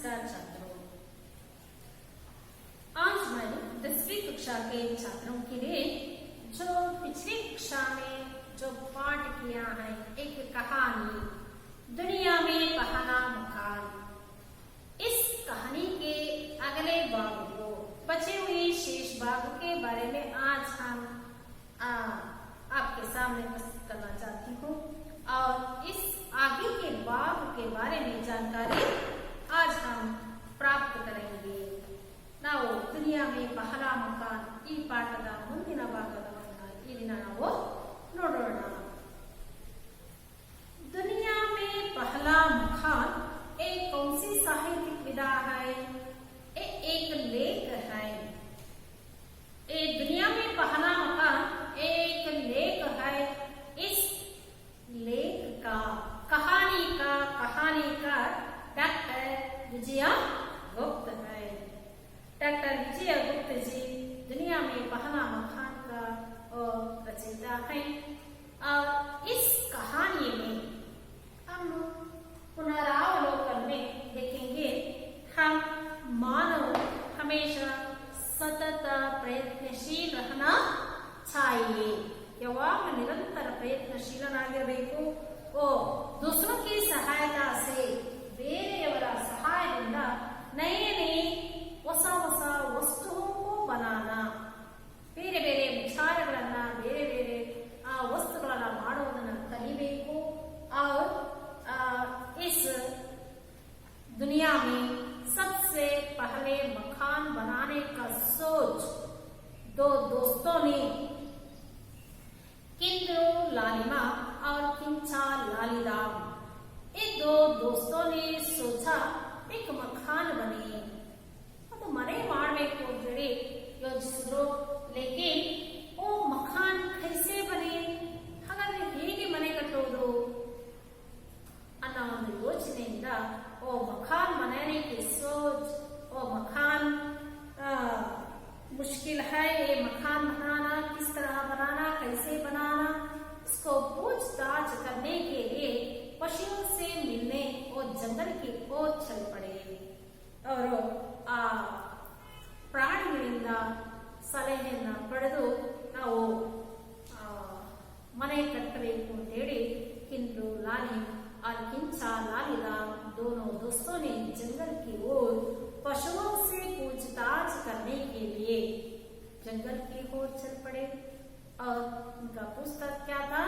नमस्कार छात्रों, आज मैं 10वीं कक्षा के छात्रों के लिए जो पिछली कक्षा में जो पाठ किया है, एक कहानी दुनिया में पहला मकान, इस कहानी के अगले भाग को बचे हुए शेष भाग के बारे में आज हम आपके सामने प्रस्तुत करना चाहती हूँ और इस आगे के भाग के बारे में जानकारी आज हम प्राप्त करेंगे। ನಾವು ದುನಿಯಾ ಮೇ ಪಹಲಾ ಮಕಾನ್ ಈ ಪಾಠದ ಮುಂದಿನ ಭಾಗವನ್ನು ಇಲ್ಲಿ ನಾವು ನೋಡೋಣ। दुनिया में पहला मकान एक कौन सी साहित्यिक विधा है? ये एक लेख है। ये दुनिया में पहला मकान एक लेख है। इस लेख का कहानीकार डॉक्टर विजय गुप्त है। डॉक्टर विजय गुप्त जी दुनिया में पहला मकान का रचयिता है और इस कहानी में हम पुनरावलोकन में देखेंगे, हम मानव हमेशा सतत प्रयत्नशील रहना चाहिए। ಯಾವಾಗ ನಿರಂತರ ಪ್ರಯತ್ನಶೀಲನಾಗಿರಬೇಕು। दूसरों की सहायता से, ಬೇರೆಯವರ ಸಹಾಯದಿಂದ नए नए ಹೊಸ ಹೊಸ ವಸ್ತುವನ್ನು बनाना, ಬೇರೆ ಬೇರೆ ವಿಚಾರಗಳನ್ನ ಬೇರೆ ಬೇರೆ ವಸ್ತುಗಳನ್ನ ಮಾಡುವುದನ್ನು ಕಲಿಬೇಕು। और इस दुनिया में सबसे पहले मकान बनाने का सोच दो दोस्तों ने, किंद्रू लालिमा और किंचा लालीराम, ये दो दोस्तों ने सोचा एक मकान बने, ಅದು ಮನೆ ಮಾಡಬೇಕು ಅಂತ ಹೇಳಿ ಯೋಚಿಸಿದ್ರು। ಲೇಕಿನ್ ಓ ಮಕಾನ್ ಕೈಸೆ ಬನೆ, ಹಾಗಾದ್ರೆ ಹೇಗೆ ಮನೆ ಕಟ್ಟೋದು ಅನ್ನೋ ಒಂದು ಯೋಚನೆಯಿಂದ मकान बनाने की सोच, मकान मुश्किल है, ये मकान बनाना किस तरह बनाना, कैसे बनाना, इसको पूछताछ करने के लिए पशुओं से मिलने और जंगल की ओर चल पड़े और ಪ್ರಾಣಿಗಳಿಂದ ಸಲಹೆಯನ್ನ ಪಡೆದು ನಾವು ಮನೆ ಕಟ್ಟಬೇಕು ಅಂತ ಹೇಳಿ किंतु लाली और किंचा लालीराम दोनों दोस्तों ने जंगल की ओर पशुओं से पूछताछ करने के लिए जंगल की ओर चल पड़े और उनका पूछताछ क्या था?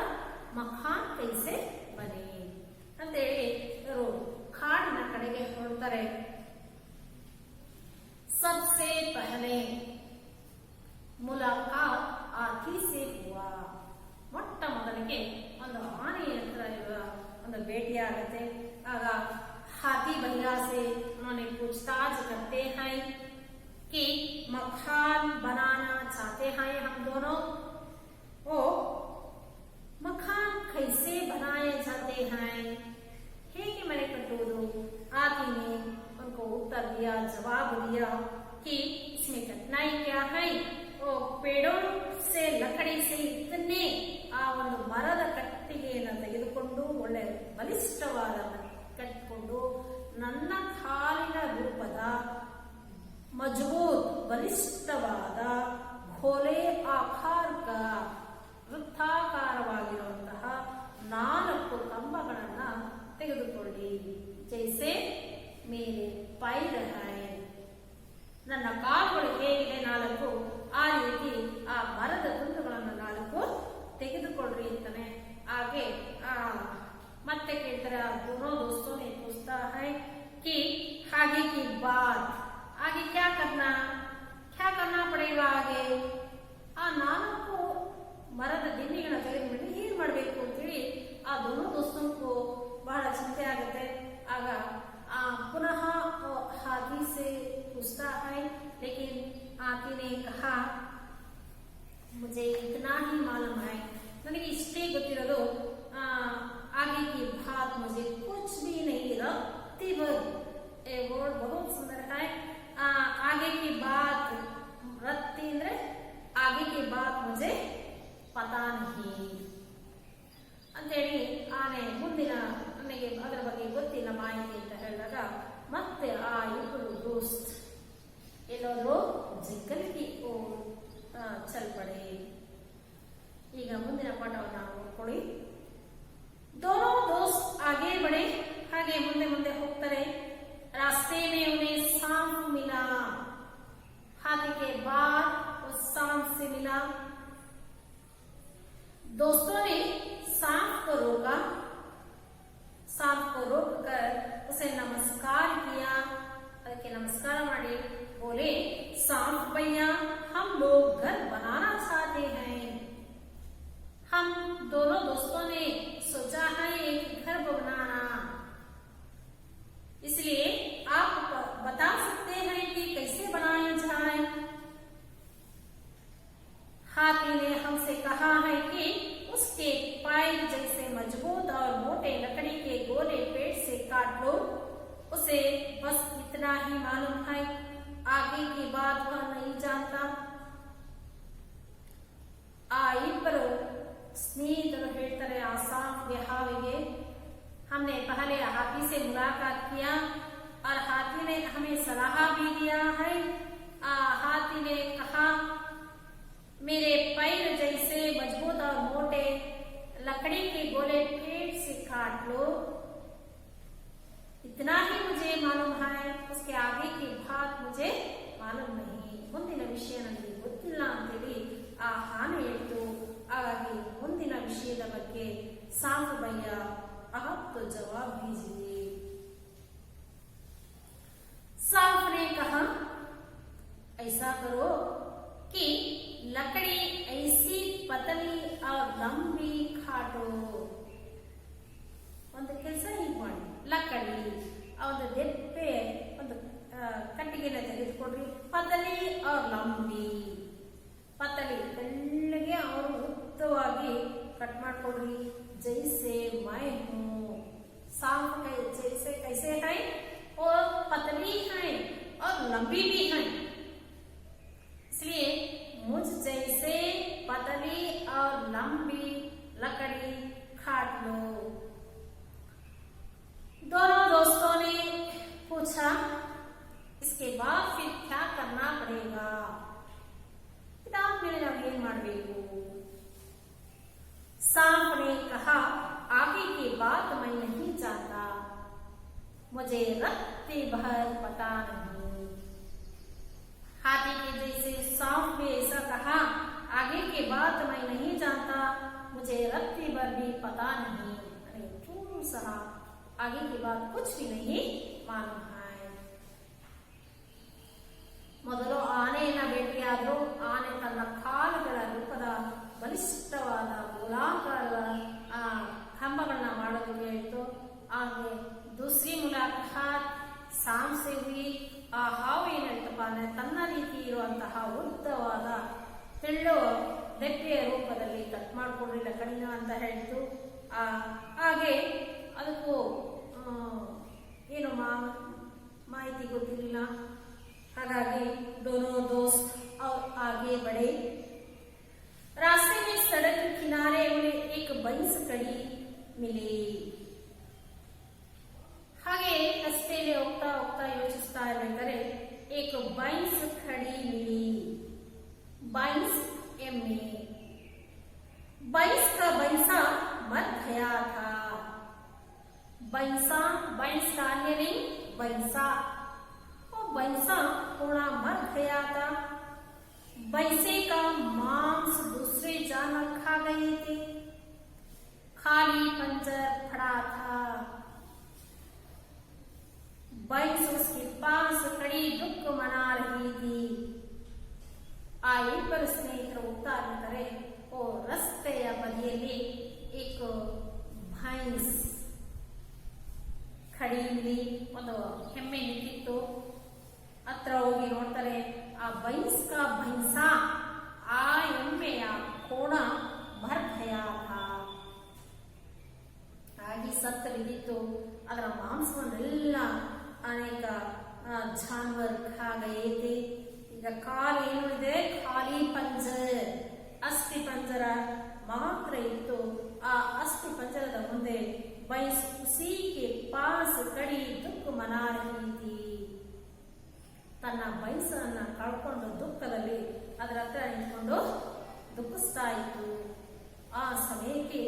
मकान कैसे बने ಅಂತ ಹೇಳಿ ಅವರು ಕಾಡಿನ ಕಡೆಗೆ ಹೊರಡ್ತಾರೆ। सबसे पहले मुलाकात हाथी से हुआ, ಮೊಟ್ಟ ಮೊದಲಿಗೆ ಒಂದು ಆನೆಯ ಹತ್ರ ಇರುವ ಒಂದು ಭೇಟಿಯಾಗುತ್ತೆ। ಆಗ हाथी भैया से उन्होंने पूछताछ करते हैं कि मकान बनाना चाहते हैं हम दोनों, वो मकान कैसे बनाए जाते हैं, ಹೇಗೆ ಮನೆ कटोदू? हाथी ने उनको उत्तर दिया, जवाब दिया कि इसमें कठिनाई क्या है, वो पेड़ों से लकड़ी से इतने ಒಂದು ಮರದ ಕಟ್ಟಿಗೆಯನ್ನು ತೆಗೆದುಕೊಂಡು ಒಳ್ಳೆ ಬಲಿಷ್ಠವಾದ ಕಟ್ಟಿಕೊಂಡು ನನ್ನ ಕಾಲಿನ ರೂಪದ ಮಜಬೂತ್ ಬಲಿಷ್ಠವಾದ ಘೋಲೆ ಆಕಾರಕ ವೃತ್ತಾಕಾರವಾಗಿರುವಂತಹ 4 ಕಂಬಗಳನ್ನ ತೆಗೆದುಕೊಳ್ಳಿ, ಜೈಸೆ ಮೇರೆ ಪೈರ ಹೈ, ನನ್ನ ಕಾಲುಗಳು ಹೇಗಿದೆ 4 ಆ ರೀತಿ ಆ ಮರದ ತುಂಡುಗಳನ್ನು 4 ತೆಗೆದುಕೊಳ್ಳ್ರಿ ಅಂತಾನೆ। आगे ಮತ್ತೆ कहते दोनों दोस्तों ने पूछता है कि आगे की बात, आगे क्या करना पड़ेगा आगे? ಆ 4 ಮರದ ದಿಂಡಿಗಳನ್ನ ತೆಗೆದುಬಿಟ್ಟು ಏನ್ ಮಾಡಬೇಕು ಅಂತ ಹೇಳಿ ಆ दोनों दोस्तों को ಬಹಳ ಚಿಂತೆ ಆಗುತ್ತೆ। ಆಗ पुनः हाथी से पूछता है, लेकिन हाथी ने कहा मुझे इतना ही मालूम है, ನನಗೆ ಇಷ್ಟೇ ಗೊತ್ತಿರೋದು, आगे की बात मुझे कुछ भी नहीं रत्ती भर, ये वर्ड बहुत सुंदर है। आगे की बात, रत्ती ಅಂದ್ರೆ आगे की बात मुझे पता नहीं ಅಂತ ಹೇಳಿ ಆನೆ ಮುಂದಿನ ನನಗೆ ಮುಂದೆ ಮುಂದೆ ಹೋಗ್ತಾರೆ. रास्ते में उन्हें सांप मिला. हाथी के बाद उस सांप से मिला. दोस्तों ने सांप को रोका. सांप को रोककर उसे नमस्कार किया. ಅದಕ್ಕೆ ನಮಸ್ಕಾರ ಮಾಡಿ बोले, सांप भैया हम लोग घर बनाना चाहते हैं. हम दोनों दोस्तों ने सोचा है एक घर बनाना, इसलिए आप बता सकते हैं कि कैसे बनाया जाए. हाथी ने हमसे कहा है कि उसके पैर जैसे मजबूत और मोटे लकड़ी के गोले पेड़ से काट लो. उसे बस इतना ही मालूम है, आगे की बात वह नहीं जानता. आ इಬ್ಬರು ಸ್ನೇಹಿತರು ಹೇಳ್ತಾರೆ ಆ सांप हाविಗೆ, हमने पहले हाथी से मुलाकात किया और हाथी ने हमें सलाह भी दिया है. हाथी ने कहा मेरे पैर जैसे मजबूत और मोटे लकड़ी के गोले पेड़ से काट लो. इतना ही मुझे मालूम है, उसके आगे की बात मुझे मालूम नहीं. ಮುಂದಿನ ವಿಷಯ ನನಗೆ ಗೊತ್ತಿಲ್ಲ ಅಂತೇಳಿ ಆ ಆನೆ ಹೇಳ್ತು. ಹಾಗಾಗಿ ಮುಂದಿನ ವಿಷಯದ ಬಗ್ಗೆ सांप भैया आप तो जवाब दीजिए. सांप ने कहा ऐसा करो कि लकड़ी ऐसी पतली और लंबी काटो. ಒಂದು ಕೆಲಸ ಹೀಗೆ ಮಾಡಿ, ಲಕಡಿ ಒಂದು ದೆಪ್ಪೆ ಒಂದು ಕಟ್ಟಿಗೆನ ತೆಗೆದುಕೊಡ್ರಿ. ಪತಲಿ और ಲಂಬಿ, ಪತಲಿ ತೆಳ್ಳಗೆ ಅವರು ಉದ್ದವಾಗಿ कट ಮಾಡ್ಕೊಡ್ರಿ. जैसे मैं हूँ. सांप जैसे कैसे है, और पतली है और लंबी भी है, इसलिए मुझ जैसे पतली और लंबी लकड़ी काट लो. दोनों दोस्तों ने पूछा इसके बाद फिर क्या करना पड़ेगा. ಇದಾದ್ಮೇಲೆ ನಾವು ಏನ್ ಮಾಡಬೇಕು. सांप ने कहा आगे की बात मैं नहीं जानता, मुझे रत्ती भर पता नहीं. हाथी के जैसे सांप ने ऐसा कहा, आगे की बात मैं नहीं जानता, मुझे रत्ती भर भी पता नहीं. अरे चूरू सहा आगे की बात कुछ भी नहीं मालूम है. ಮೊದಲು ಆನೆಯನ್ನ ಭೇಟಿಯಾದ್ರು. ಆನೆ ತನ್ನ ಕಾಲುಗಳ ರೂಪದ ಬಲಿಷ್ಠವಾದ ಗೋಲಾಕಾರದ ಕಂಬಗಳನ್ನ ಮಾಡೋದಕ್ಕೆ ಹೇಳ್ತು. ಹಾಗೆ दूसरी मुलाकात सांप से हुई. ಆ ಹಾವು ಏನ್ ಹೇಳ್ತಪ್ಪ ಅಂದ್ರೆ ತನ್ನ ರೀತಿ ಇರುವಂತಹ ಉದ್ದವಾದ ತೆಳ್ಳು ದೆಪ್ಪೆಯ ರೂಪದಲ್ಲಿ ಕಟ್ ಮಾಡ್ಕೊಡ್ರಿ ಲಕಡಿನ ಅಂತ ಹೇಳ್ತು. ಹಾಗೆ ಅದಕ್ಕೂ ಏನು ಮಾಹಿತಿ ಗೊತ್ತಿರಲಿಲ್ಲ. हालांकि दोनों दोस्त और आगे बढ़े. रास्ते में सड़क किनारे उन्हें एक भैंस खड़ी मिली. ಹಾಗೆ ರಸ್ತೆಯಲ್ಲಿ ಹೋಗ್ತಾ ಹೋಗ್ತಾ ಯೋಚಿಸ್ತಾ ಇರಬೇಕಾದ್ರೆ एक भैंस खड़ी मिली. भैंस एम्मे. भैंस का भैंसा मर गया था. भैंसा भैंस का अन्य नहीं भैंसा. भैंसा थोड़ा मर गया था. भैंसे का मांस दूसरे जानवर खा गए थे. खाली पंजर पड़ा था. भैंस उसके पास खड़ी दुख मना रही थी. ಆ ಇಬ್ಬರು ಸ್ನೇಹಿತರು ಹೋಗ್ತಾ ಇರ್ತಾರೆ. ರಸ್ತೆಯ ಬದಿಯಲ್ಲಿ एक भैंस खड़ी मिली. ಒಂದು ಎಮ್ಮೆ ನಿಂತಿತ್ತು. ಹತ್ರ ಹೋಗಿ ನೋಡ್ತಾರೆ. ಆ ಭೈಂಸ್ ಕಾ ಭೈಂಸಾ, ಆ ಎಮ್ಮೆಯ ಕೋಣ ಭರ್ ಗಯಾ ಥಾ, ಆಗಿ ಸತ್ತು ಬಿದ್ದಿತ್ತು. ಅದರ ಮಾಂಸವನ್ನೆಲ್ಲ ಅನೇಕ ಜಾನುವಾರು ಖಾ ಗಯೇ ಥೇ. ಈಗ ಕಾಲು ಏನು ಇದೆ, ಖಾಲಿ ಪಂಜರ್, ಅಸ್ಥಿ ಪಂಜರ ಮಾತ್ರ ಇತ್ತು. ಆ ಅಸ್ಥಿ ಪಂಜರದ ಮುಂದೆ ಭೈಂಸ್ ಉಸಿ ಕೆ ಪಾಸ್ ಕಡಿ ದುಃಖ ಮನಾ ರಹಿ ಥಿ. ತನ್ನ ಭೈಂಸನ್ನ ಕಳ್ಕೊಂಡು ದುಃಖದಲ್ಲಿ ಅದರ ಹತ್ರ ನಿಂತ್ಕೊಂಡು ದುಃಖಿಸ್ತಾ ಇತ್ತು. ಆ ಸಮಯಕ್ಕೆ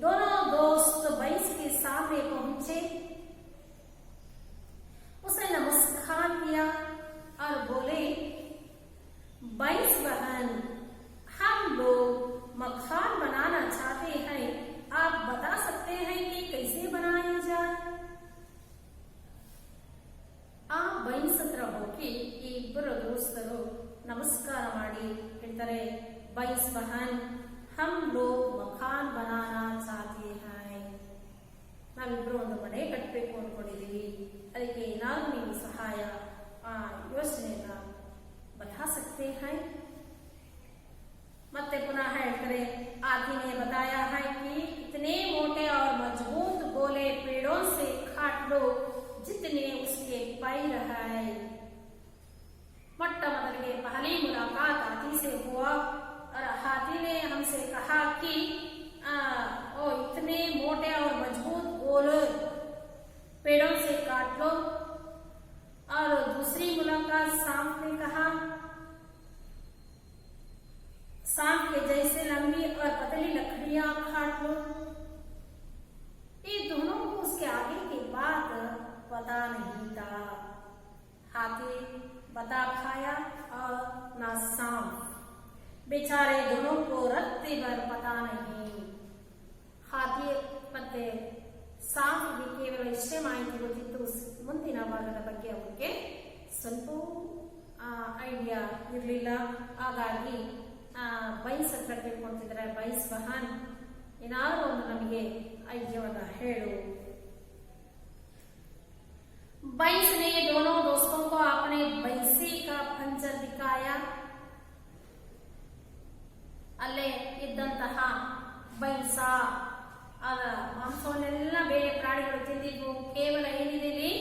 दोनों दोस्त भैंस के सामने पहुंचे. ನಮಸ್ಕಾರ ಮಾಡಿ ಹೇಳ್ತಾರೆ, ಬೈಸ್ ಬಹನ್ ಹಮ್ ಲೋಗ್ ಮಕಾನ್ ಬನಾನಾ ಚಾಹತೆ ಹೈ. ನಾವಿಬ್ರು ಒಂದು ಮನೆ ಕಟ್ಟಬೇಕು ಅನ್ಕೊಂಡಿದೀವಿ, ಅದಕ್ಕೆ ಏನಾದ್ರೂ ನೀವು ಸಹಾಯ ಯೋಚನೆಯನ್ನ ಬತಾ ಸಕ್ತೆ ಹೈ. ಮತ್ತೆ ಪುನಃ ಹೇಳ್ತಾರೆ, आदमी ने बताया है कि इतने मोटे और मजबूत गोले पेड़ों से काट लो जितने उसके पैर है. मट्टा के पहली मुलाकात हाथी से हुआ और हाथी ने हमसे कहा कि इतने मोटे और मजबूत गोले पेड़ों से काट लो. और दूसरी मुलाकात सांप ने कहा, सांप के जैसे लंबी और पतली लकड़ियां काट लो. ये दोनों को उसके आगे की बात पता नहीं था. हाथी बता खाया और ना सांप. बेचारे दोनों को रत्ती भर पता नहीं. हाथी ಮತ್ತೆ ಸಾಂಪ್ಗೆ ಕೇವಲ ಇಷ್ಟೇ ಮಾಹಿತಿ ಗೊತ್ತಿತ್ತು, ಮುಂದಿನ ಭಾಗದ ಬಗ್ಗೆ ಅವರಿಗೆ ಸ್ವಲ್ಪ ಐಡಿಯಾ ಇರಲಿಲ್ಲ. ಹಾಗಾಗಿ ಬೈಸ್ ಹತ್ರ ಕೇಳ್ಕೊಳ್ತಿದ್ರೆ, ಬೈಸ್ ಬಹನ್ ಏನಾದ್ರು ಒಂದು ನಮಗೆ ಐಡಿಯಾವನ್ನ ಹೇಳು. ಬೈಸ್ ने दोनों दोस्तों को अपने बैसी का पंजर दिखाया. ಅಲ್ಲೇ ಇದ್ದಂತಹ ಬೈಸ ಅದರ ಮಾಂಸವನ್ನೆಲ್ಲ ಬೇರೆ ಪ್ರಾಣಿಗಳು ತಿಂದಿದ್ವು. ಕೇವಲ ಏನಿದೆ ಇಲ್ಲಿ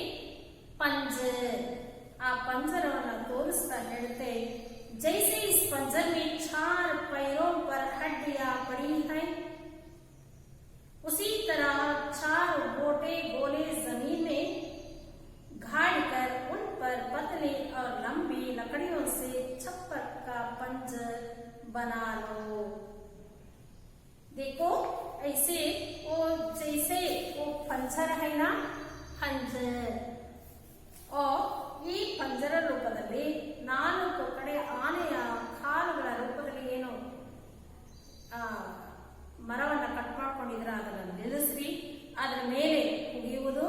पंजर. ಆ ಪಂಜರವನ್ನ ತೋರಿಸ್ತಾ ಹೇಳುತ್ತೆ, जैसे इस पंजर में 4 पैरों पर हड्डियां पड़ी हैं, उसी तरह 4 मोटे गोले जमीन में गाड़ कर उन पर पतली और लंबी लकड़ियों से छप्पर का पंजर बना लो. देखो ऐसे वो जैसे वो पंजर है ना, पंजर. और ಈ ಪಂಜರ ರೂಪದಲ್ಲಿ 4 ಕಡೆ ಆನೆಯ ಕಾಲುಗಳ ರೂಪದಲ್ಲಿ ಏನು ಮರವನ್ನ ಕಟ್ ಮಾಡ್ಕೊಂಡಿದ್ರೆ ಅದನ್ನು ನಿಲ್ಲಿಸ್ರಿ, ಅದರ ಮೇಲೆ ಕುಡಿಯುವುದು.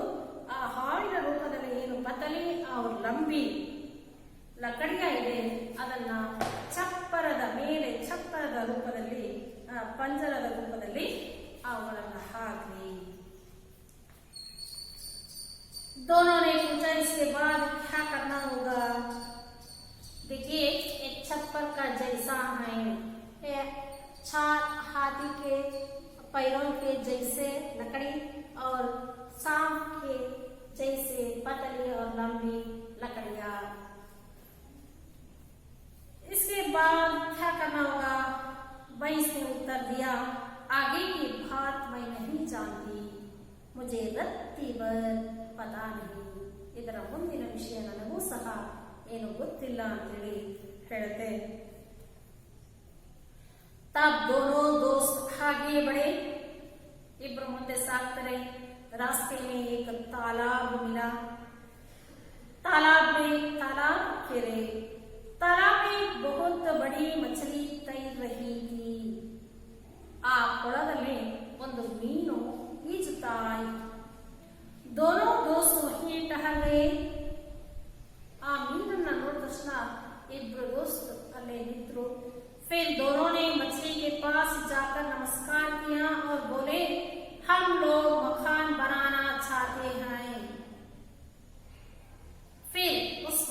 ಆ ಹಾವಿನ ರೂಪದಲ್ಲಿ ಏನು ಪತಲಿ ಅವ್ರ ಲಂಬಿ ಲಕಡಿಯ ಇದೆ, ಅದನ್ನ ಚಪ್ಪರದ ಮೇಲೆ ಚಪ್ಪರದ ರೂಪದಲ್ಲಿ पंजರದ ರೂಪದಲ್ಲಿ ಅವುಗಳನ್ನು ಹಾಕಿ. दोनों ने पूछा, इसके बाद क्या करना होगा? देखिए एक छप्पर का जैसा है, 4 हाथी के पैरों के जैसे लकड़ी और सांप के जैसे पतली और लंबी लकड़ियां. इसके बाद क्या करना होगा? बैस ने उत्तर दिया, आगे की बात मैं नहीं जानती, मुझे रत्ती भर पता नहीं. ಇದರ ಮುಂದಿನ ವಿಷಯ ನನಗೂ ಸಹ ಏನು ಗೊತ್ತಿಲ್ಲ ಅಂತೇಳಿ ಹೇಳುತ್ತೆ. तब दोनों दोस्त आगे बढ़े. इब्ರು ಮುಂದೆ ಸಾಗ್ತಾರೆ. रास्ते में एक तालाब मिला. तालाब में तालाब घेरे. तालाब में बहुत बड़ी मछली तैर रही थी. ಆ ಕೊಳದಲ್ಲಿ ಒಂದು ಮೀನು ಈಜುತ್ತಾ ಇತ್ತು. दोनों दोस्त वहीं टहल गए. ಆ ಮೀನನ್ನ ನೋಡಿದ ತಕ್ಷಣ ಇಬ್ರು ದೋಸ್ತ್ ಅಲ್ಲೇ ನಿಂತರು. फिर दोनों ने मछली के पास जाकर नमस्कार किया और बोले, हम लोग मकान बनाना चाहते हैं. फिर उस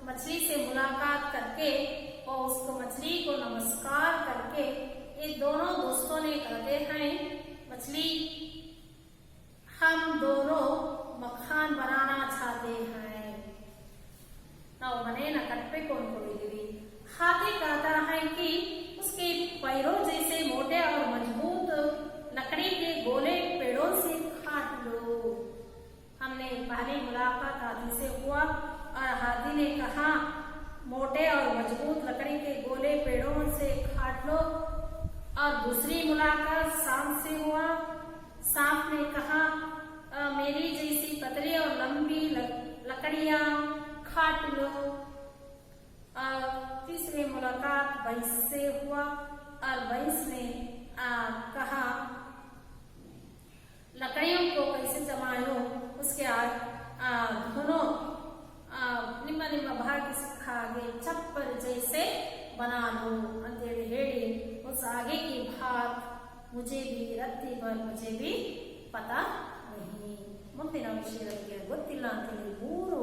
मछली से मुलाकात करके और उसको मछली को नमस्कार करके ये दोनों दोस्तों ने कहते हैं, मछली हम दोनों मकान बनाना चाहते हैं. ನಾವು ಮನೆಯನ್ನ ಕಟ್ಟಬೇಕು ಅನ್ಕೊಂಡಿದೀವಿ. हाथी कहता है कि उसके पैरों जैसे मोटे और मजबूत लकड़ी के गोले पेड़ों से काट लो. हमने पहली मुलाकात हाथी से हुआ और हाथी ने कहा, मोटे और मजबूत लकड़ी के गोले पेड़ों से काट लो. और दूसरी मुलाकात सांप से हुआ. सांप ने कहा, मेरी जैसी पतली और लंबी लकड़ियां काट लो. तीसरी मुलाकात बैस से हुआ और बैस ने कहा, लकड़ियों को कैसे जमायो उसके दोनों ನಿಮ್ಮ ನಿಮ್ಮ ಭಾಗ್ಯ ಸಿಕ್ಕ ಹಾಗೆ ಚಪ್ಪರ್ ಜೈಸೆ ಬನಾ ಲೋ ಅಂತೇಳಿ ಹೇಳಿ ಉಸ್ ಆಗೆ ಕಿ ಬಾತ್ ಮುಜೆ ಬಿ ರತ್ತಿ ಬರ್ ಮುಜೆ ಬಿ ಪತಾ ನಹಿ. ಮುಂದಿನ ವಿಷಯದ ಬಗ್ಗೆ ಗೊತ್ತಿಲ್ಲ ಅಂತೇಳಿ 3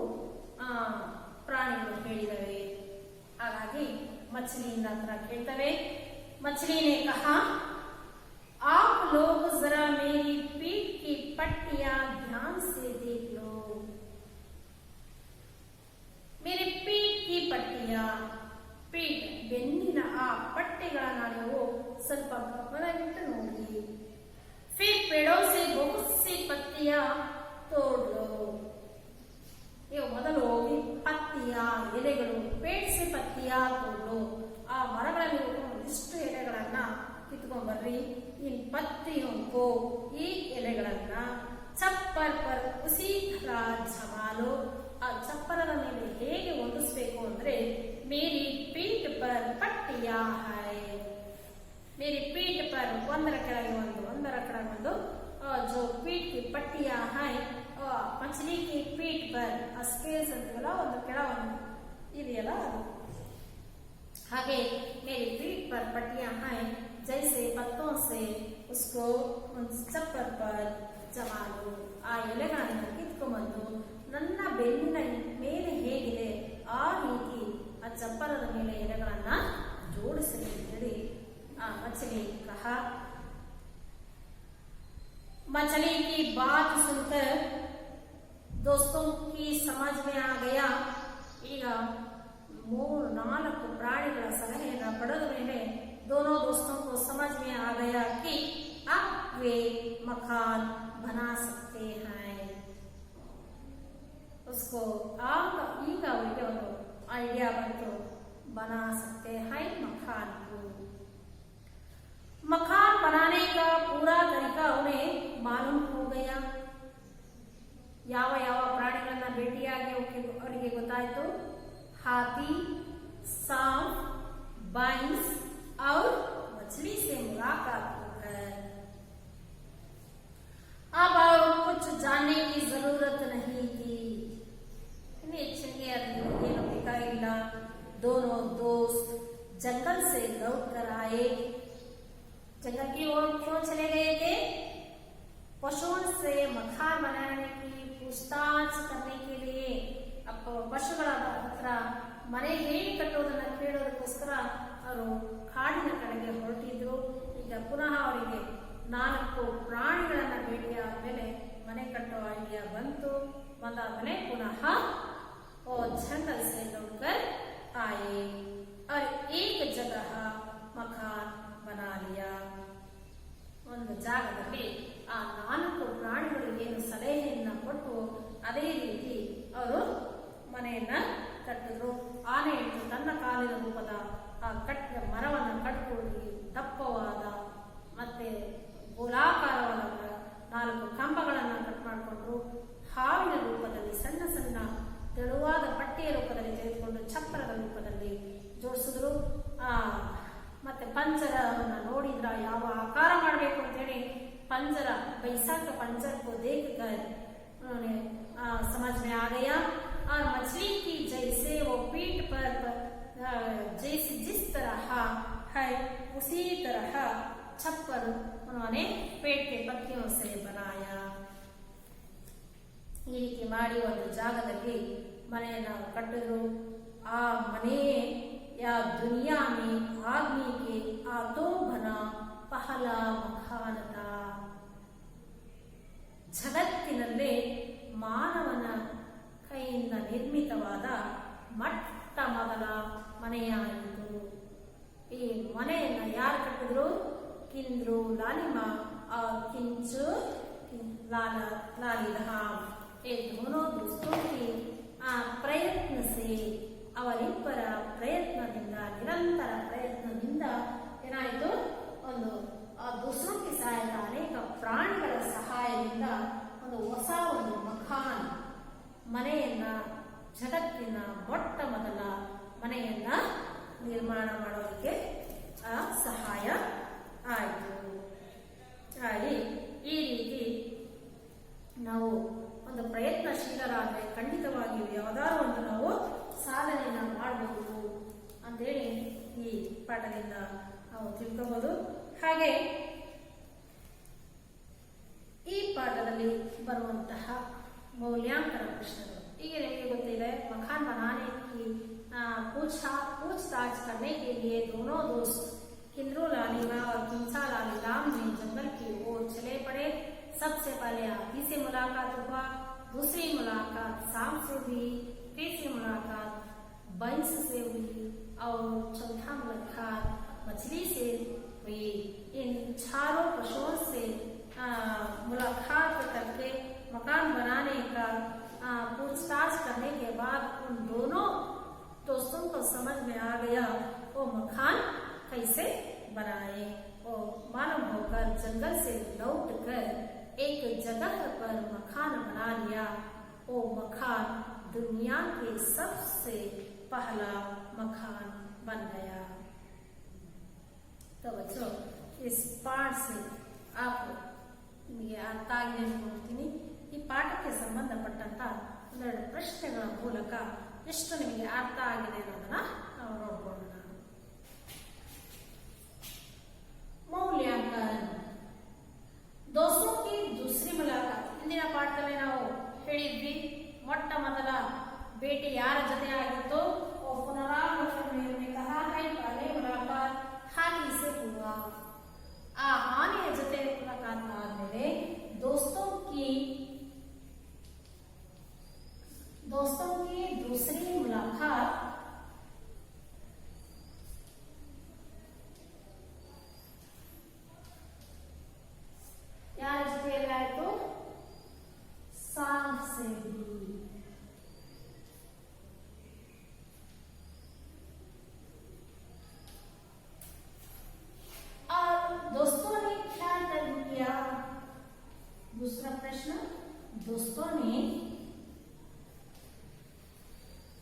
ಪ್ರಾಣಿಗಳು ಹೇಳಿದವೆ. ಹಾಗಾಗಿ ಮछलिಯಿಂದ ಹತ್ರ ಕೇಳ್ತವೆ. मछली ने कहा आप लोग जरा मेरी पीठ की पट्टियां ध्यान से देख लो. मेरी पीठ की पट्टियां, पीठ ಬೆನ್ನಿನ ಆ ಪಟ್ಟೆಗಳನ್ನ ನೀವು ಸ್ವಲ್ಪ ಗಮನವಿಟ್ಟು ನೋಡಿ. फिर पेड़ों से बहुत सी पत्तियां तोड़ लो. ನೀವು ಮೊದಲು ಹೋಗಿ ಪತ್ತಿಯ ಎಲೆಗಳು ಪೇಟ್ ಸೆ ಪತ್ತಿಯ ತೋಡು, ಆ ಮರಗಳಲ್ಲಿ ಇಷ್ಟು ಎಲೆಗಳನ್ನ ಕಿತ್ಕೊಂಡ್ ಬರ್ರಿ. ಇನ್ ಪತ್ತಿಯೊಂದು ಈ ಎಲೆಗಳನ್ನ ಚಪ್ಪರ್ ಪರ್ ಉಸಿ ಥರ ಜಮಾಲು, ಆ ಚಪ್ಪರದ ಮೇಲೆ ಹೇಗೆ ಹೊಂದಿಸ್ಬೇಕು ಅಂದ್ರೆ ಮೇರಿ ಪೀಠ ಪರ್ ಪಟ್ಟಿಯ ಹೈ, ಮೇರಿ ಪೀಠ ಪರ್ ಒಂದರ ಕೆಳಗೆ ಒಂದು ಒಂದರ ಕೆಳಗೆ ಒಂದು जो पीठ की पट्टियां हैं मछली की पीठ पर स्केल्स अंतवಲ್ಲ ಒಂದು ಕೆಳ ಒಂದು ಇದೆಯಲ್ಲ ಅದು. ಹಾಗೆ मेरी पीठ पर पट्टियां हैं जैसे पत्तों से उसको चप्पर पर जमा लो. ಆ ಎಲೆಗಳನ್ನು ಕಿತ್ಕೊಂಡ್ಬಂದು ನನ್ನ ಬೆನ್ನಿನ ಮೇಲೆ ಹೇಗಿದೆ ಆ ರೀತಿ ಆ ಚಪ್ಪರದ ಮೇಲೆ ಎಲೆಗಳನ್ನ ಜೋಡಿಸಲಿ ಅಂತೇಳಿ ಆ ಮछली कहा. मछली की बात सुनकर दोस्तों की समझ में आ गया. ಈಗ 3-4 ಪ್ರಾಣಿಗಳ ಸಲಹೆಯನ್ನು ಪಡೆದ ಮೇಲೆ दोनों दोस्तों को समझ में आ गया कि अब वे मकान बना सकते हैं. उसको ಈಗ ಅವರಿಗೆ ಒಂದು ಐಡಿಯಾ ಬಂತು, बना सकते हैं मकान को. मकान बनाने का पूरा तरीका उन्हें मालूम हो गया. ಯಾವ ಯಾವ ಪ್ರಾಣಿಗಳನ್ನ ಭೇಟಿಯಾಗಿ ಅವರಿಗೆ ಗೊತ್ತಾಯಿತು. हाथी, सांप, बाइंस और मछली से मुलाकात है. अब और कुछ जानने की जरूरत नहीं थी. ಹೆಚ್ಚಿಗೆ ಏನು ಬೇಕಾಗಿಲ್ಲ. दोनों दोस्त जंगल से लौट कर आए. जंगल की ओर क्यों चले गए थे? पशुओं से मकान बनाने की पूछताछ करने के लिए. ಪಶುಗಳ ಹತ್ರ ಮನೆ ಹೇಗೆ ಕಟ್ಟೋದನ್ನ ಕೇಳೋದಕ್ಕೋಸ್ಕರ ಅವರು ಕಾಡಿನ ಕಡೆಗೆ ಹೊರಟಿದ್ರು. ಈಗ ಪುನಃ ಅವರಿಗೆ 4 ಪ್ರಾಣಿಗಳನ್ನ ಭೇಟಿಯಾದ ಮೇಲೆ ಮನೆ ಕಟ್ಟೋ ಐಡಿಯಾ ಬಂತು. ಬಂದಾದ್ಮೇಲೆ ಪುನಃ जंगल से लौटकर आए और एक जगह मकान बना लिया. ಒಂದು ಜಾಗದಲ್ಲಿ ಆ 4 ಪ್ರಾಣಿಗಳು ಏನು ಸಲಹೆಯನ್ನ ಕೊಟ್ಟು ಅದೇ ರೀತಿ ಅವರು ಮನೆಯನ್ನ ಕಟ್ಟಿದ್ರು. ಆನೆ ತನ್ನ ಕಾಲಿನ ರೂಪದ ಆ ಮರವನ್ನು ಕಟ್ಕೊಳ್ಳಿ, ದಪ್ಪವಾದ ಮತ್ತೆ ಗೋಲಾಕಾರವಾದ 4 ಕಂಬಗಳನ್ನು ಕಟ್ ಮಾಡಿಕೊಂಡ್ರು. ಹಾವಿನ ರೂಪದಲ್ಲಿ ಸಣ್ಣ ಸಣ್ಣ ತೆಳುವಾದ ಪಟ್ಟಿಯ ರೂಪದಲ್ಲಿ ತೆಗೆದುಕೊಂಡು ಚಪ್ಪರದ ರೂಪದಲ್ಲಿ ಜೋಡಿಸಿದ್ರು. ಮತ್ತೆ ಪಂಜರವನ್ನು ನೋಡಿದ್ರ ಯಾವ ಆಕಾರ ಮಾಡಬೇಕು ಅಂತೇಳಿ पंजर बैसाख पंजर को देखकर उन्होंने समझ में आ गया. और मछली की जैसे वो पीठ पर जैसे जिस तरह है उसी तरह छप्पर उन्होंने पेट के पत्तियों से बनाया. ಈ ರೀತಿ ಮಾಡಿ ಒಂದು ಜಾಗದಲ್ಲಿ ಮನೆಯನ್ನು ಕಟ್ಟಿದ್ರು. ಆ ಮನೆ या दुनिया में आदमी के आतो बना पहला मकान था. ಜಗತ್ತಿನಲ್ಲೇ ಮಾನವನ ಕೈಯಿಂದ ನಿರ್ಮಿತವಾದ ಮೊಟ್ಟ ಮೊದಲ ಮನೆಯಾಯಿತು. ಈ ಮನೆಯನ್ನು ಯಾರು ಕಟ್ಟಿದ್ರು? किंद्रू लालिमा और किंचू लालीधाम. ये दोनों दोस्तों की प्रयत्न से ಅವರಿಬ್ಬರ ಪ್ರಯತ್ನದಿಂದ ನಿರಂತರ ಪ್ರಯತ್ನದಿಂದ ಏನಾಯಿತು, ಒಂದು ದುಸ್ರುಕಿ ಸಹಾಯದ ಅನೇಕ ಪ್ರಾಣಿಗಳ ಸಹಾಯದಿಂದ ಒಂದು ಹೊಸ ಒಂದು ಮಕಾನ್ ಮನೆಯನ್ನ, ಜಗತ್ತಿನ ಮೊಟ್ಟ ಮೊದಲ ಮನೆಯನ್ನ ನಿರ್ಮಾಣ ಮಾಡೋದಕ್ಕೆ ಸಹಾಯ ಆಯಿತು. ಹಾಗೆ ಈ ರೀತಿ ನಾವು ಒಂದು ಪ್ರಯತ್ನಶೀಲರಾದರೆ ಖಂಡಿತವಾಗಿಯೂ ಯಾವುದಾದ್ರು ಒಂದು ನಾವು ಸಾಧನೆಯನ್ನು ಮಾಡಬಹುದು. ಪಾಠದಿಂದ ನಾವು ತಿಳ್ಕೋಬಹುದು. ಹಾಗೆ ಈ ಪಾಠದಲ್ಲಿ ಬರುವಂತಹ ಮೌಲ್ಯಾಂಕನ ಪ್ರಶ್ನೆಗಳು ಈಗ ನಿಮಗೆ ಗೊತ್ತಿದೆ. मकान बनाने की पूछताछ करने के लिए दोनों दोस्त किंद्रू लालिमा और किंसा लालीराम ने जंगल की ओर चले पड़े. सबसे पहले हाथी से मुलाकात हुआ, दूसरी मुलाकात सांप से हुई, तीसरी मुलाकात बैंस से हुई और चौथा मुलाकात मछली से हुई. इन चारों पशुओं से मुलाकात करके मकान बनाने का पूछताछ करने के बाद उन दोनों दोस्तों को समझ में आ गया वो मकान कैसे बनाए. वो मालूम होकर जंगल से लौटकर एक जगह पर मकान बना लिया. वो मकान दुनिया के सबसे पहला मकान बन गया. तो बच्चों इस पाठ से आप ನಿಮಗೆ ಅರ್ಥ ಆಗಿದೆ ಅನ್ಕೊಳ್ತೀನಿ. ಈ ಪಾಠಕ್ಕೆ ಸಂಬಂಧಪಟ್ಟಂತ ಒಂದೆರಡು ಪ್ರಶ್ನೆಗಳ ಮೂಲಕ ಎಷ್ಟು ನಿಮಗೆ ಅರ್ಥ ಆಗಿದೆ ಅನ್ನೋದನ್ನ ನಾವು ನೋಡ್ಕೊಳ್ಳೋಣ. ಮೌಲ್ಯಾಂಕನ दोस्तों की दूसरी मुलाकात. ಇಂದಿನ ಪಾಠದಲ್ಲಿ ನಾವು ಹೇಳಿದ್ವಿ ಮೊಟ್ಟ ಮೊದಲ ಭೇಟಿ ಯಾರ ಜೊತೆ ಆಗಿತ್ತು. पुनरावलोकन में कहा है पहले मुलाकात हाथी से हुआ. ಆ ಆನೆಯ ಜೊತೆ ಮುಲಾಕಾತ್ ಆದ್ಮೇಲೆ दोस्तों की दूसरी मुलाकात यार जते आए तो सांप से हुई. और दोस्तों ने क्या तय किया. दूसरा प्रश्न, दोस्तों ने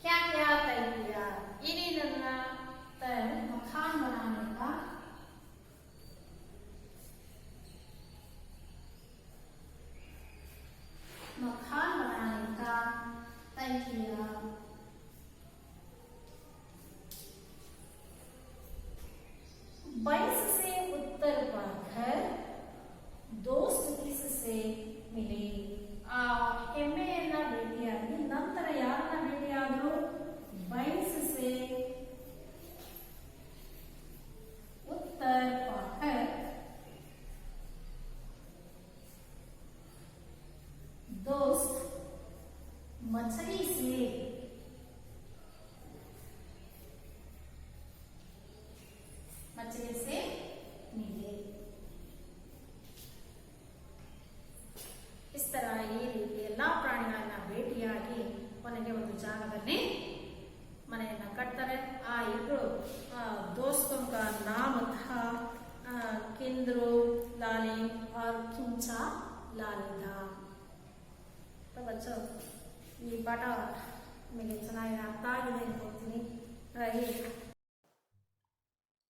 क्या क्या तय किया. ಏನೇನನ್ನ मकान बनाने का तय किया. बैंस से उत्तर पाकर दोस्त किससे मिले. ಆ ಎಮ್ಮೆಯನ್ನ ಭೇಟಿಯಾಗಿ ನಂತರ ಯಾರನ್ನ ಭೇಟಿಯಾದರು. बैंस से उत्तर पाकर दोस्त मछली से मिले. इस तरह ಈ ರೀತಿ ಎಲ್ಲಾ ಪ್ರಾಣಿಗಳನ್ನ ಭೇಟಿಯಾಗಿ ಕೊನೆಗೆ ಒಂದು ಜಾಗದಲ್ಲಿ ಮನೆಯನ್ನ ಕಟ್ತಾರೆ. ಆ ಇಬ್ಬರು दोस्तों का नाम था किंद्रू लालिम और किंचा लालिधाम. तो बच्चों ಈ ಪಾಠ ನಿಮಗೆ ಚೆನ್ನಾಗಿ ಅರ್ಥ ಆಗಿದೆ ಅನ್ಕೋತೀನಿ.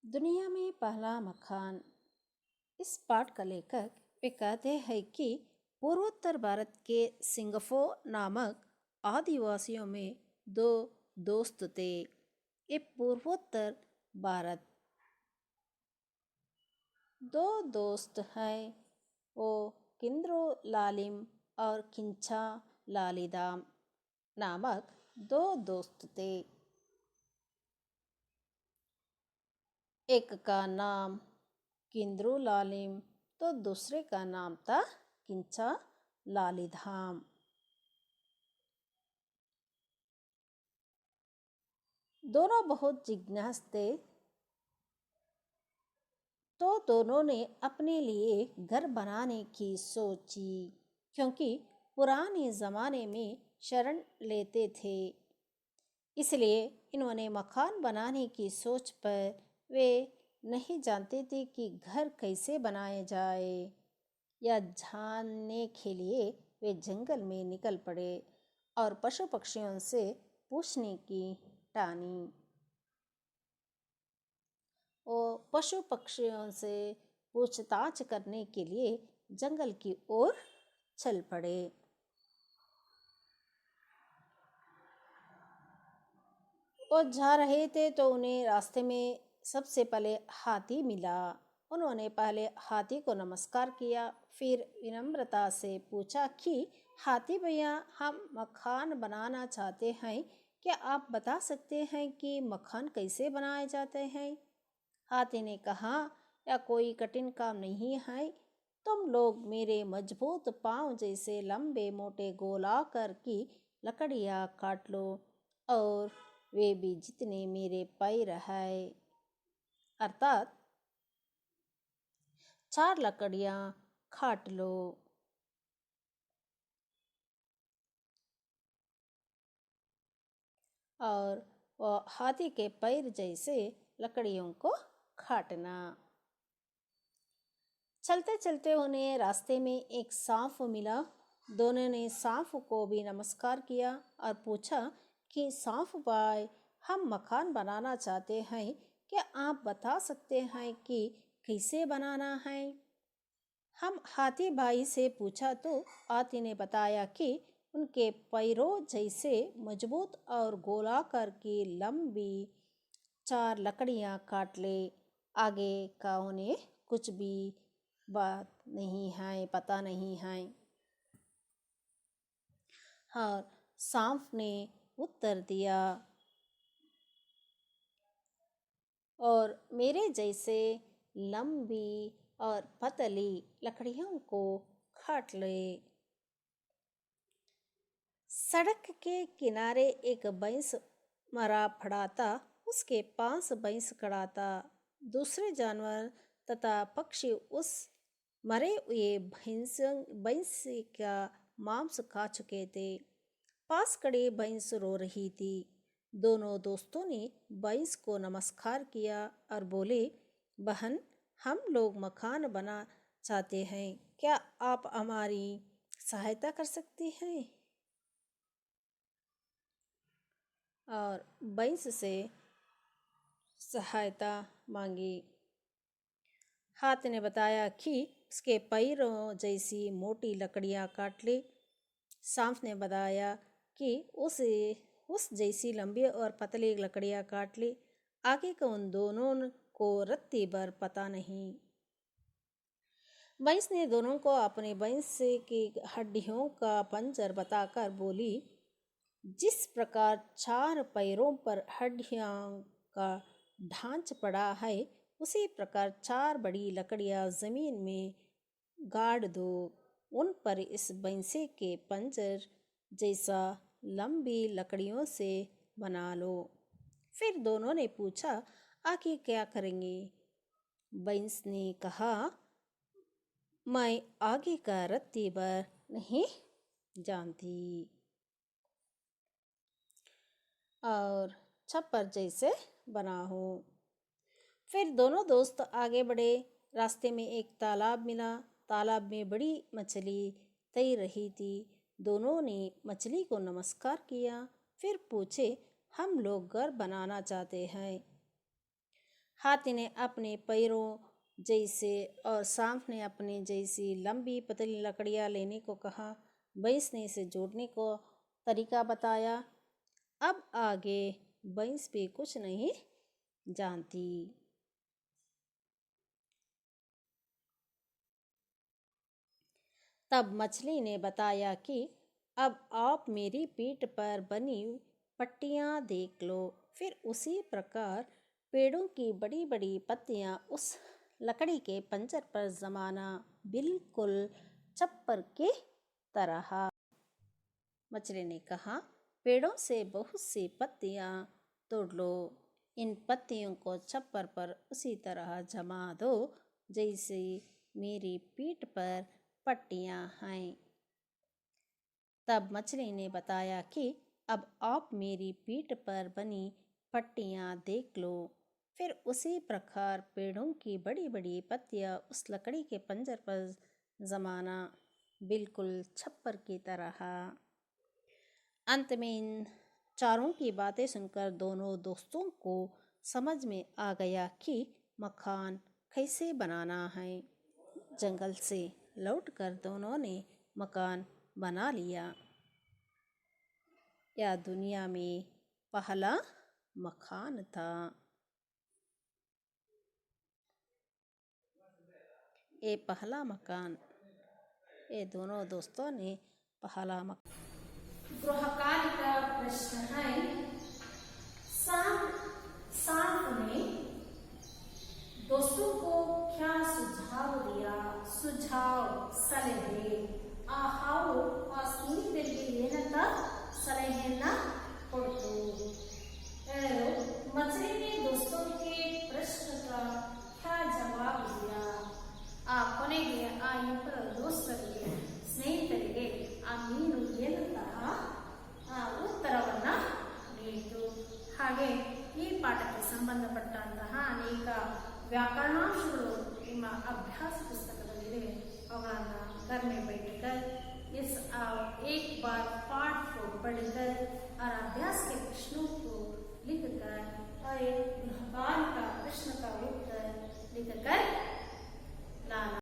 दुनिया में पहला मकान. इस पाठ का लेखक वे कहते हैं कि पूर्वोत्तर भारत के सिंगफो नामक आदिवासियों में दो दोस्त थे. ये पूर्वोत्तर भारत दो दोस्त हैं. वो किंद्रू लालिम और किंचा लालिदाम नामक दो दोस्त थे. एक का नाम किंद्रू लालिम तो दूसरे का नाम था किंचा लालिधाम. दोनों बहुत जिज्ञास थे तो दोनों ने अपने लिए घर बनाने की सोची, क्योंकि पुराने ज़माने में शरण लेते थे. इसलिए इन्होंने मकान बनाने की सोच पर वे नहीं जानते थे कि घर कैसे बनाए जाए. यह जानने के लिए वे जंगल में निकल पड़े और पशु पक्षियों से पूछने की ठानी. वो पशु पक्षियों से पूछताछ करने के लिए जंगल की ओर चल पड़े. वो जा रहे थे तो उन्हें रास्ते में सबसे पहले हाथी मिला। उन्होंने पहले हाथी को नमस्कार किया, फिर विनम्रता से पूछा कि हाथी भैया, हम मखान बनाना चाहते हैं, क्या आप बता सकते हैं कि मखान कैसे बनाए जाते हैं? हाथी ने कहा, यह कोई कठिन काम नहीं है। तुम लोग मेरे मजबूत पाँव जैसे लंबे मोटे गोलाकार की लकड़ियाँ काट लो, और वे भी जितने मेरे पैर हैं, अर्थात 4 लकड़ियाँ काट लो। और वह हाथी के पैर जैसे लकड़ियों को काटना। चलते चलते उन्हें रास्ते में एक सांप मिला। दोनों ने सांप को भी नमस्कार किया और पूछा कि सांप भाई, हम मकान बनाना चाहते हैं, क्या आप बता सकते हैं कि कैसे बनाना है? हम हाथी भाई से पूछा तो हाथी ने बताया कि उनके पैरों जैसे मजबूत और गोलाकार की लंबी 4 लकड़ियाँ काट ले। आगे का उन्हें कुछ भी बात नहीं है, पता नहीं है। और सांप ने उत्तर दिया, और मेरे जैसे लंबी और पतली लकड़ियों को काट ले। सड़क के किनारे एक भैंस मरा पड़ा था। उसके पास भैंस खड़ा था। दूसरे जानवर तथा पक्षी उस मरे हुए भैंस का मांस खा चुके थे। पास खड़ी भैंस रो रही थी। दोनों दोस्तों ने भैंस को नमस्कार किया और बोले, बहन, हम लोग मकान बना चाहते हैं, क्या आप हमारी सहायता कर सकती हैं? और भैंस से सहायता मांगी। हाथ ने बताया कि उसके पैरों जैसी मोटी लकड़ियाँ काट ले। सांप ने बताया कि उस जैसी लंबी और पतली लकड़ियाँ काट ले। आगे का उन दोनों को रत्ती भर पता नहीं। भैंस ने दोनों को अपने भैंस की हड्डियों का पंजर बताकर बोली, जिस प्रकार 4 पैरों पर हड्डियों का ढांच पड़ा है, उसी प्रकार 4 बड़ी लकड़ियां जमीन में गाड़ दो। उन पर इस भैंसे के पंजर जैसा लंबी लकड़ियों से बना लो। फिर दोनों ने पूछा, आगे क्या करेंगे? भैंस ने कहा, मैं आगे का रत्ती भर नहीं जानती। और छप्पर जैसे बना हो। फिर दोनों दोस्त आगे बढ़े। रास्ते में एक तालाब मिला। तालाब में बड़ी मछली तैर रही थी। दोनों ने मछली को नमस्कार किया, फिर पूछे, हम लोग घर बनाना चाहते हैं। हाथी ने अपने पैरों जैसे और सांप ने अपने जैसी लंबी पतली लकड़ियाँ लेने को कहा। भैंस ने इसे जोड़ने को तरीका बताया। अब आगे भैंस भी कुछ नहीं जानती। तब मछली ने बताया कि अब आप मेरी पीठ पर बनी पट्टियाँ देख लो। फिर उसी प्रकार पेड़ों की बड़ी बड़ी पत्तियाँ उस लकड़ी के पंजर पर जमाना, बिल्कुल छप्पर की तरह। मछली ने कहा, पेड़ों से बहुत सी पत्तियाँ तोड़ लो। इन पत्तियों को छप्पर पर उसी तरह जमा दो जैसे मेरी पीठ पर पट्टियाँ हैं। तब मछली ने बताया कि अब आप मेरी पीठ पर बनी पट्टियाँ देख लो। फिर उसी प्रकार पेड़ों की बड़ी बड़ी पत्तियाँ उस लकड़ी के पंजर पर जमाना, बिल्कुल छप्पर की तरह। अंत में इन चारों की बातें सुनकर दोनों दोस्तों को समझ में आ गया कि मकान कैसे बनाना है। जंगल से लौटकर दोनों ने मकान बना लिया। यह दुनिया में पहला मकान था। ये पहला मकान। ये दोनों दोस्तों ने पहला मकान। गृहकार्य का प्रश्न है, सांप ने दोस्तों को क्या सुझाव दिया? सुझाव ಸಲಹೆ ಆ ಹಾವು ಆ ಸ್ನೇಹಿತರಿಗೆ ಏನಂತ ಸಲಹೆಯನ್ನ ಕೊಡ್ತು? मछली ने दोस्तों के प्रश्न का क्या जवाब दिया? ಆ ಕೊನೆಗೆ ಆ ಇಬ್ಬರ ದೋಸ್ತರಿಗೆ ಸ್ನೇಹಿತರಿಗೆ ಆ ಮೀನು ಏನಂತಹ ಉತ್ತರವನ್ನ ನೀಡಿತು. ಹಾಗೆ ಈ ಪಾಠಕ್ಕೆ ಸಂಬಂಧಪಟ್ಟಂತಹ ಅನೇಕ व्याकरणांशಗಳು ನಿಮ್ಮ अभ्यास पुस्तकदಲ್ಲಿದೆ. अवಗಳನ್ನ घर में बैठकर इस एक बार पाठ को पढ़कर और अभ्यास के प्रश्नों को लिखकर और एक गृहकार्य का प्रश्न का उत्तर लिखकर लाना।